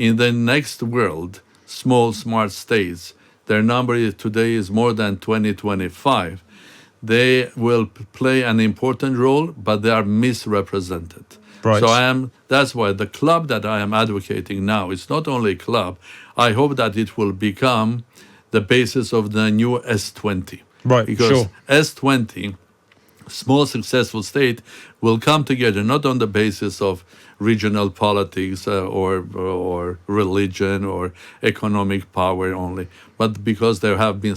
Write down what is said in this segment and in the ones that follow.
In the next world, small, smart states, their number today is more than 2025. They will play an important role, but they are misrepresented. Right. So that's why the club that I am advocating now is not only a club. I hope that it will become the basis of the new S20. Right, Because sure. S20, small successful state, will come together not on the basis of regional politics or religion or economic power only, but because they have been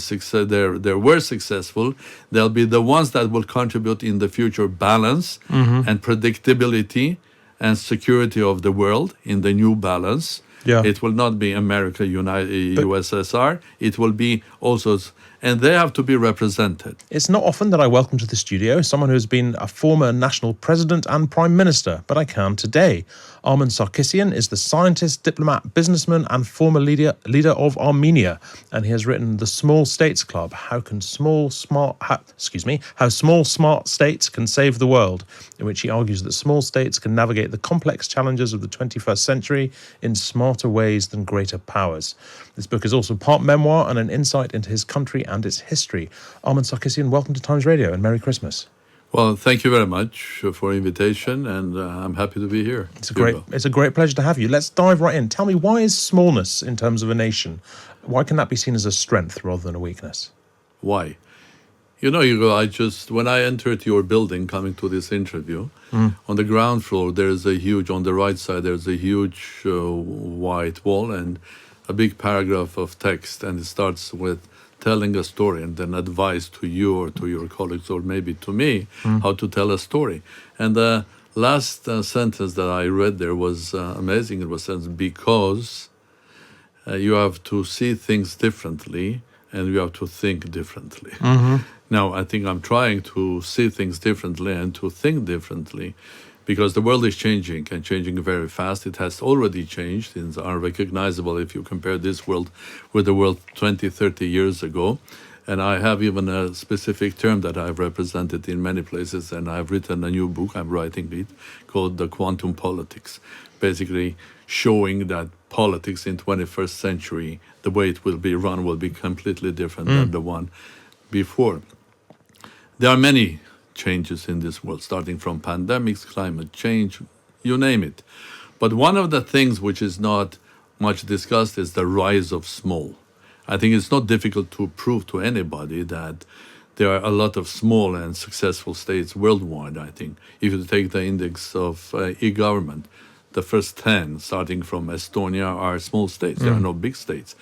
they were successful, they'll be the ones that will contribute in the future balance and predictability and security of the world in the new balance. Yeah. It will not be America, USSR. It will be also, and they have to be represented. It's not often that I welcome to the studio someone who has been a former national president and prime minister, but I can today. Armen Sarkissian is the scientist, diplomat, businessman, and former leader of Armenia, and he has written The Small States Club: How small smart states can save the world, in which he argues that small states can navigate the complex challenges of the 21st century in smarter ways than greater powers. This book is also part memoir and an insight into his country and its history. Armen Sarkissian, welcome to Times Radio and Merry Christmas. Well, thank you very much for the invitation, and I'm happy to be here. It's a great pleasure to have you. Let's dive right in. Tell me, why is smallness in terms of a nation? Why can that be seen as a strength rather than a weakness? Why? You know, Hugo, when I entered your building coming to this interview, on the ground floor, on the right side, there's a huge white wall and a big paragraph of text, and it starts with telling a story and then advice to you or to your colleagues or maybe to me how to tell a story. And the last sentence that I read there was amazing. It was because you have to see things differently and you have to think differently. Now, I think I'm trying to see things differently and to think differently because the world is changing and changing very fast. It has already changed. It's unrecognizable if you compare this world with the world 20, 30 years ago. And I have even a specific term that I've represented in many places, and I've written a new book, I'm writing it, called The Quantum Politics, basically showing that politics in 21st century, the way it will be run will be completely different than the one before. There are many changes in this world, starting from pandemics, climate change, you name it. But one of the things which is not much discussed is the rise of small. I think it's not difficult to prove to anybody that there are a lot of small and successful states worldwide, I think. If you take the index of e-government, the first 10, starting from Estonia, are small states. There are no big states.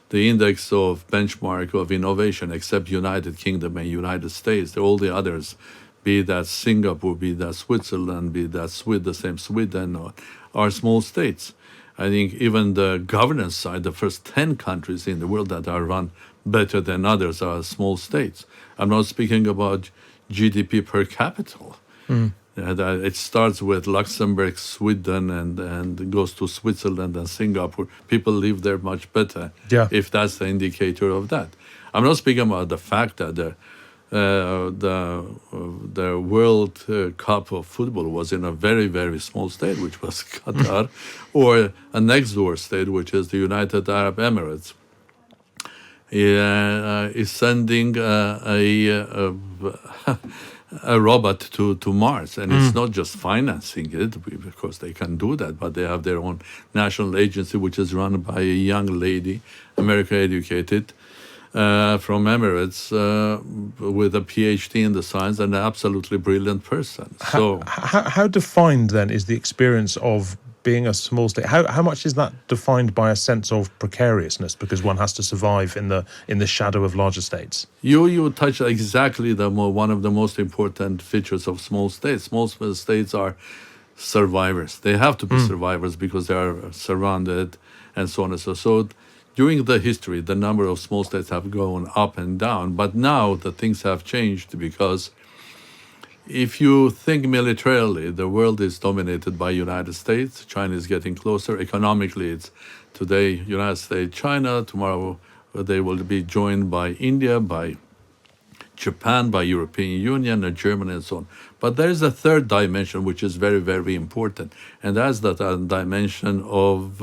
The index of benchmark of innovation, except United Kingdom and United States, all the others, be that Singapore, be that Switzerland, be that Sweden, are small states. I think even the governance side, the first 10 countries in the world that are run better than others are small states. I'm not speaking about GDP per capita. It starts with Luxembourg, Sweden, and goes to Switzerland and Singapore. People live there much better, if that's the indicator of that. I'm not speaking about the fact that the World Cup of football was in a very, very small state, which was Qatar, or a next door state, which is the United Arab Emirates. Is sending a robot to Mars, and it's not just financing it, because they can do that, but they have their own national agency, which is run by a young lady, American-educated, from Emirates, with a PhD in the science and an absolutely brilliant person. So, how defined then is the experience of being a small state? How much is that defined by a sense of precariousness because one has to survive in the shadow of larger states? You touch exactly one of the most important features of small states. Small states are survivors. They have to be survivors because they are surrounded and so on and so on. So during the history, the number of small states have gone up and down, but now the things have changed because if you think militarily, the world is dominated by United States. China is getting closer. Economically, it's today United States, China. Tomorrow they will be joined by India, by Japan, by European Union, and Germany, and so on. But there is a third dimension which is very, very important, and that's the dimension of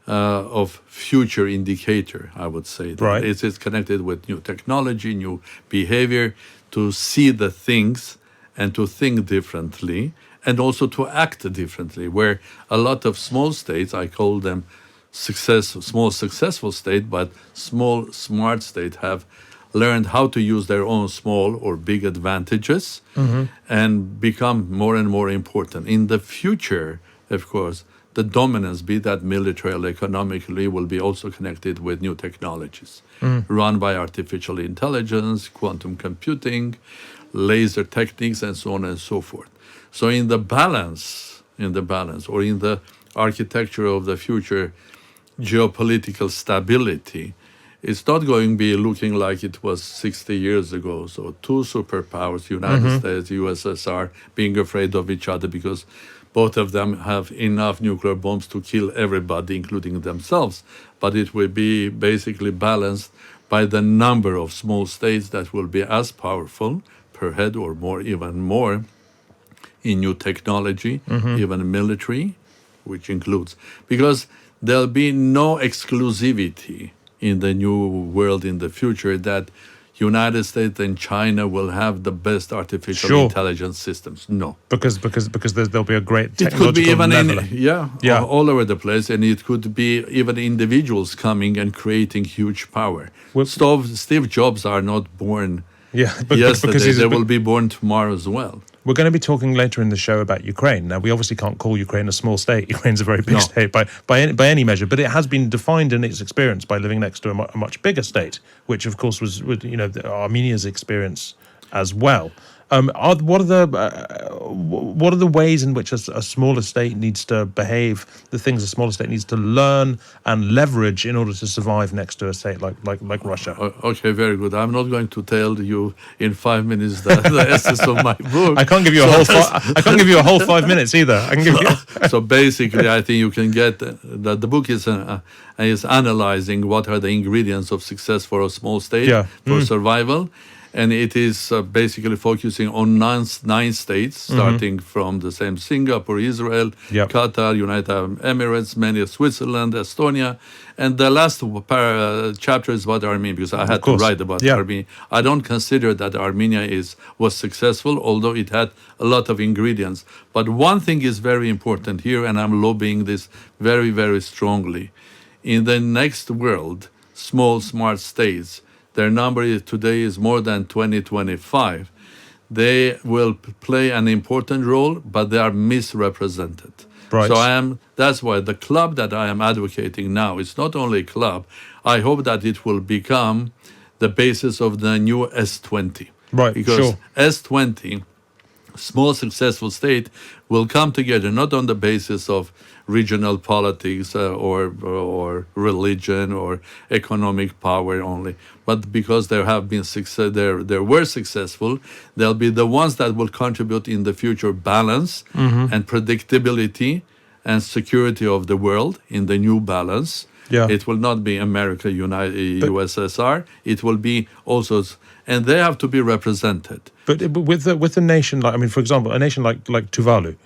of future indicator, I would say. Right. It's connected with new technology, new behavior, to see the things and to think differently, and also to act differently. Where a lot of small states, I call them small successful state, but small smart state, have learned how to use their own small or big advantages and become more and more important. In the future, of course, the dominance, be that military or economically, will be also connected with new technologies run by artificial intelligence, quantum computing, laser techniques, and so on and so forth. So in the balance, or in the architecture of the future geopolitical stability, it's not going to be looking like it was 60 years ago. So two superpowers, United States, USSR, being afraid of each other because both of them have enough nuclear bombs to kill everybody, including themselves. But it will be basically balanced by the number of small states that will be as powerful per head or more, even more, in new technology, even military, which includes. Because there'll be no exclusivity in the new world in the future that United States and China will have the best artificial intelligence systems. No. Because there'll be a great It could be technological even leveling. all over the place, and it could be even individuals coming and creating huge power. Steve Jobs are not born yesterday. They will be born tomorrow as well. We're going to be talking later in the show about Ukraine. Now, we obviously can't call Ukraine a small state. Ukraine's a very big state by any measure, but it has been defined in its experience by living next to a much bigger state, which of course was Armenia's experience as well. What are the ways in which a smaller state needs to behave? The things a smaller state needs to learn and leverage in order to survive next to a state like Russia. Okay, very good. I'm not going to tell you in 5 minutes the essence of my book. I can't give you I can't give you a whole 5 minutes either. I can give you. So basically, I think you can get that the book is analyzing what are the ingredients of success for a small state for survival. And it is basically focusing on nine states, starting from the same Singapore, Israel, Qatar, United Arab Emirates, many of Switzerland, Estonia. And the last chapter is about Armenia, because I had to write about Armenia. I don't consider that Armenia was successful, although it had a lot of ingredients. But one thing is very important here, and I'm lobbying this very, very strongly. In the next world, small, smart states, their number today is more than 2025. They will play an important role, but they are misrepresented. Right. So that's why the club that I am advocating now is not only a club. I hope that it will become the basis of the new S20. Right, because S20, small successful state, will come together not on the basis of regional politics or religion or economic power only, but because there have been they were successful, they'll be the ones that will contribute in the future balance and predictability and security of the world in the new balance. It will not be America, USSR. It will be also, and they have to be represented. But with a nation like, for example, a nation like Tuvalu,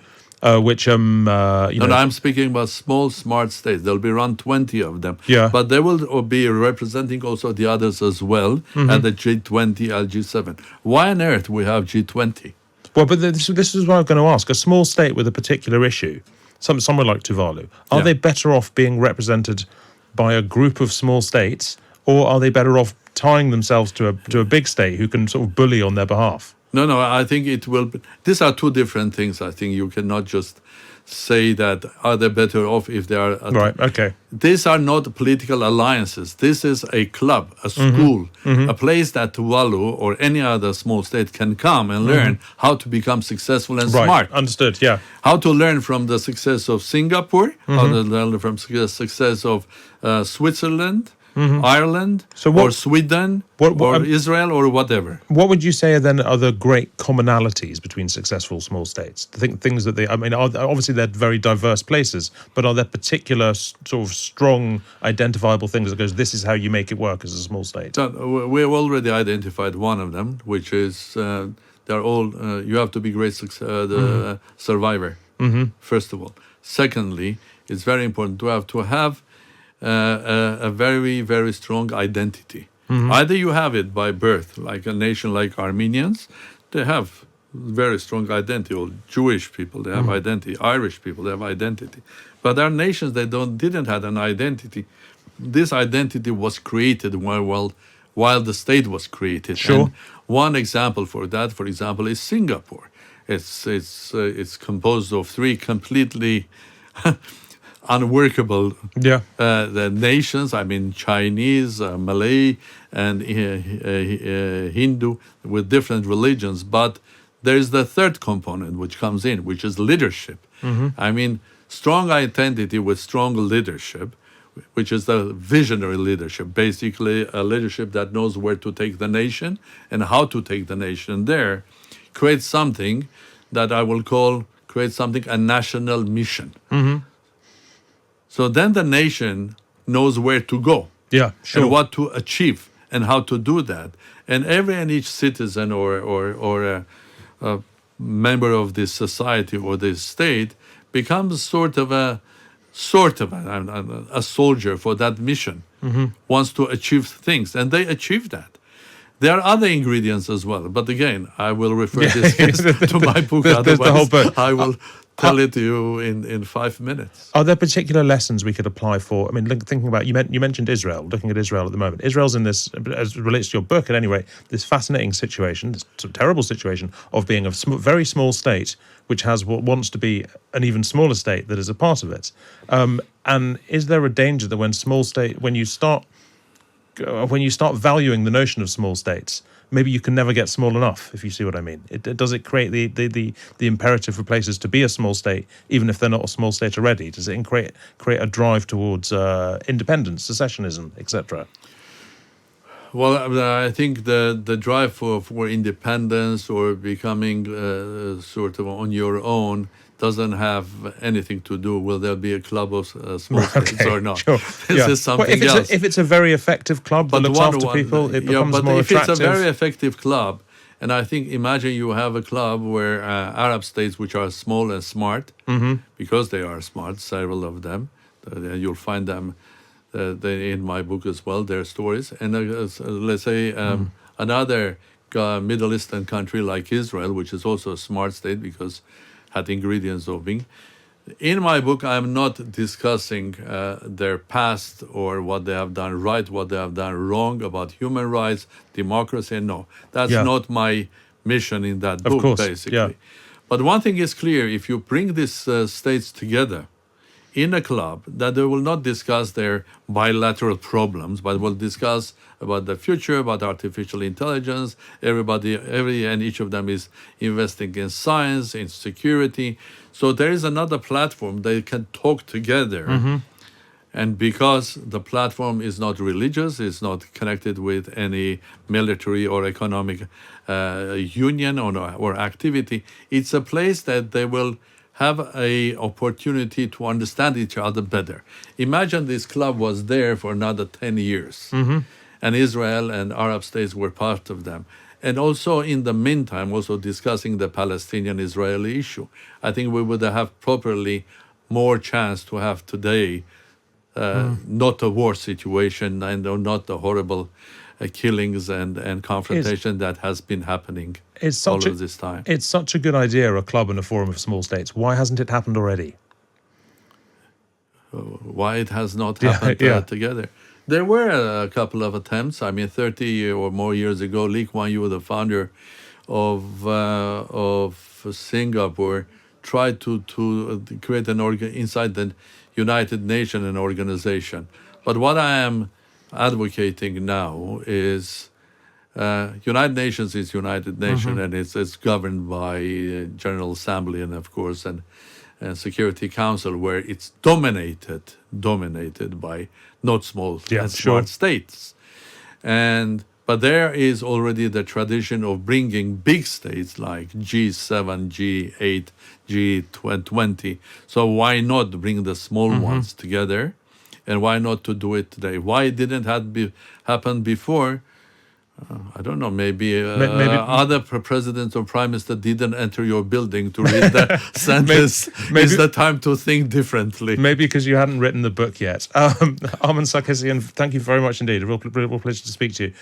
which I'm speaking about small, smart states. There'll be around 20 of them. But they will be representing also the others as well at the G20, G7. Why on earth we have G20? Well, but this is what I'm going to ask. A small state with a particular issue, somewhere like Tuvalu, are they better off being represented by a group of small states, or are they better off tying themselves to a big state who can sort of bully on their behalf? No, I think it will be. These are two different things. I think you cannot just say that are they better off if they are. Right, okay. These are not political alliances. This is a club, a school, a place that Tuvalu or any other small state can come and learn how to become successful and smart. Understood, How to learn from the success of Singapore, how to learn from the success of Switzerland, Ireland, or Sweden, or Israel, or whatever. What would you say then are the great commonalities between successful small states? Things that obviously they're very diverse places, but are there particular sort of strong, identifiable things that goes, this is how you make it work as a small state? So we have already identified one of them, which is they're all, you have to be great survivor, first of all. Secondly, it's very important to have a very, very strong identity. Either you have it by birth, like a nation like Armenians, they have very strong identity, or Jewish people, they have identity, Irish people, they have identity. But there are nations that didn't have an identity. This identity was created while the state was created. Sure. And one example for that, for example, is Singapore. It's composed of three completely unworkable the nations. I mean, Chinese, Malay, and Hindu with different religions. But there is the third component which comes in, which is leadership. I mean, strong identity with strong leadership, which is the visionary leadership, basically a leadership that knows where to take the nation and how to take the nation there, creates something that I will create a national mission. So then the nation knows where to go, and what to achieve, and how to do that. And every and each citizen or a member of this society or this state becomes sort of a soldier for that mission, wants to achieve things, and they achieve that. There are other ingredients as well, but again, I will refer this to my book. Otherwise, the whole book. I will tell it to you in 5 minutes. Are there particular lessons we could apply for? I mean, thinking about you mentioned Israel. Looking at Israel at the moment, Israel's in this, as it relates to your book, at any rate, this fascinating situation, this terrible situation of being a very small state which has what wants to be an even smaller state that is a part of it. And is there a danger that when you start valuing the notion of small states, maybe you can never get small enough, if you see what I mean? Does it create the imperative for places to be a small state, even if they're not a small state already? Does it create a drive towards independence, secessionism, etc.? Well, I think the drive for independence or becoming sort of on your own doesn't have anything to do will there be a club of small states or not. Sure. This is something else. If it's a very effective club that looks after people, it becomes more attractive. If it's a very effective club, and I think imagine you have a club where Arab states which are small and smart, because they are smart, several of them, you'll find them in my book as well, their stories. And let's say another Middle Eastern country like Israel, which is also a smart state because had ingredients of being. In my book, I'm not discussing their past or what they have done right, what they have done wrong about human rights, democracy. No, that's not my mission in that book, basically. But one thing is clear, if you bring these states together in a club, that they will not discuss their bilateral problems, but will discuss about the future, about artificial intelligence. Every and each of them is investing in science, in security. So there is another platform they can talk together. And because the platform is not religious, it's not connected with any military or economic union or activity, it's a place that they will have a opportunity to understand each other better. Imagine this club was there for another 10 years, and Israel and Arab states were part of them. And also in the meantime, also discussing the Palestinian-Israeli issue. I think we would have properly more chance to have today not a war situation and not the horrible killings and confrontation that has been happening all of this time. It's such a good idea, a club and a forum of small states. Why hasn't it happened already? Why it has not happened together? There were a couple of attempts. I mean, 30 or more years ago, Lee Kuan Yew, the founder of Singapore, tried to create inside the United Nations an organization. But what I am advocating now is United Nations is United Nations, and it's governed by General Assembly and of course and Security Council, where it's dominated by not small and smart states. But there is already the tradition of bringing big states like G7, G8, G20. So why not bring the small ones together? And why not to do it today? Why it didn't happen before? I don't know. Maybe, Maybe- other presidents or prime minister didn't enter your building to read the sentence. maybe- It's the time to think differently. Maybe because you hadn't written the book yet. Armen Sarkissian, thank you very much indeed. A real pleasure to speak to you.